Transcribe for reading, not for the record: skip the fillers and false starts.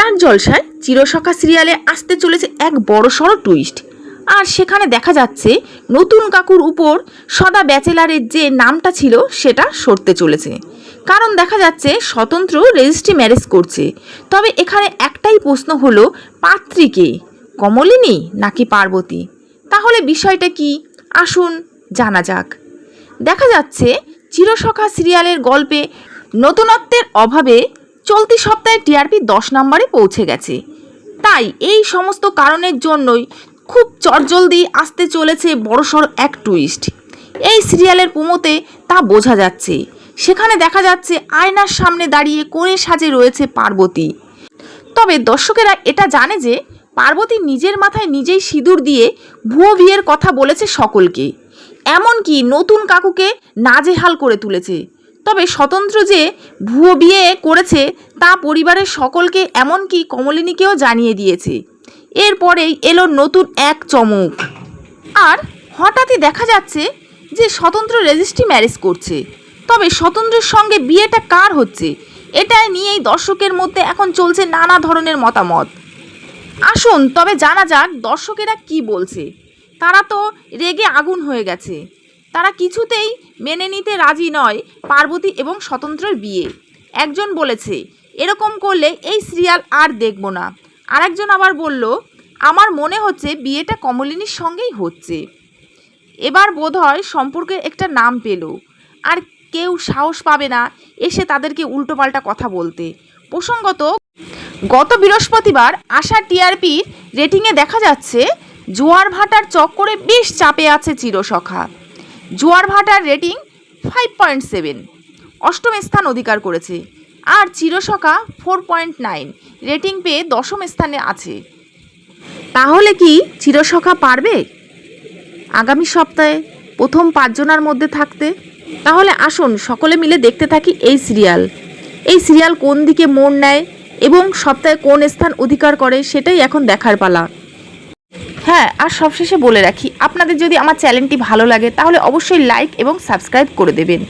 Star জলসায় চিরসখা সিরিয়ালে আসতে চলেছে এক বড়সড় টুইস্ট। আর সেখানে দেখা যাচ্ছে নতুন কাকুর উপর সদা ব্যাচেলারের যে নামটা ছিল সেটা সরতে চলেছে, কারণ দেখা যাচ্ছে স্বতন্ত্র রেজিস্ট্রি ম্যারেজ করছে। তবে এখানে একটাই প্রশ্ন হলো, পাত্রী কে, কমলিনী নাকি পার্বতী? তাহলে বিষয়টা কি, আসুন জানা যাক। দেখা যাচ্ছে চিরসখা সিরিয়ালের গল্পে নতুনত্বের অভাবে চলতি সপ্তাহে টিআরপি 10 নম্বরে পৌঁছে গেছে। তাই এই সমস্ত কারণের জন্যই খুব চটজলদি আসতে চলেছে বড়সড় এক টুইস্ট। এই সিরিয়ালের প্রোমোতে তা বোঝা যাচ্ছে। সেখানে দেখা যাচ্ছে আয়নার সামনে দাঁড়িয়ে কোণে সাজে রয়েছে পার্বতী। তবে দর্শকেরা এটা জানে যে পার্বতী নিজের মাথায় নিজেই সিঁদুর দিয়ে ভুয়ো বিয়ের কথা বলেছে সকলকে, এমনকি নতুন কাকুকে নাজেহাল করে তুলেছে। তবে স্বতন্ত্র যে ভুয়ো বিয়ে করেছে তা পরিবারের সকলকে, এমনকি কমলিনীকেও জানিয়ে দিয়েছে। এরপরেই এলো নতুন এক চমক। আর হঠাৎই দেখা যাচ্ছে যে স্বতন্ত্র রেজিস্ট্রি ম্যারেজ করছে। তবে স্বতন্ত্রের সঙ্গে বিয়েটা কার হচ্ছে, এটা নিয়েই দর্শকের মধ্যে এখন চলছে নানা ধরনের মতামত। আসুন তবে জানা যাক দর্শকেরা কি বলছে। তারা তো রেগে আগুন হয়ে গেছে। তারা কিছুতেই মেনে নিতে রাজি নয় পার্বতী এবং স্বতন্ত্রের বিয়ে। একজন বলেছে এরকম করলে এই সিরিয়াল আর দেখব না। আরেকজন আবার বলল, আমার মনে হচ্ছে বিয়েটা কমলিনীর সঙ্গেই হচ্ছে। এবার বোধহয় সম্পর্কে একটা নাম পেল, আর কেউ সাহস পাবে না এসে তাদেরকে উল্টোপাল্টা কথা বলতে। প্রসঙ্গত গত বৃহস্পতিবার আসা টিআরপির রেটিংয়ে দেখা যাচ্ছে জোয়ার ভাটার চক্করে বেশ চাপে আছে চিরসখা। জোয়ার ভাটার রেটিং 5.7, অষ্টম স্থান অধিকার করেছে। আর চিরসখা 4.9 রেটিং পেয়ে দশম স্থানে আছে। তাহলে কি চিরসখা পারবে আগামী সপ্তাহে প্রথম 5 জনের মধ্যে থাকতে? তাহলে আসুন সকলে মিলে দেখতে থাকি এই সিরিয়াল কোন দিকে মোড় নেয় এবং সপ্তাহে কোন স্থান অধিকার করে, সেটাই এখন দেখার পালা। হ্যাঁ, আর সবশেষে বলে রাখি, আপনাদের যদি আমার চ্যানেলটি ভালো লাগে তাহলে অবশ্যই লাইক এবং সাবস্ক্রাইব করে দেবেন।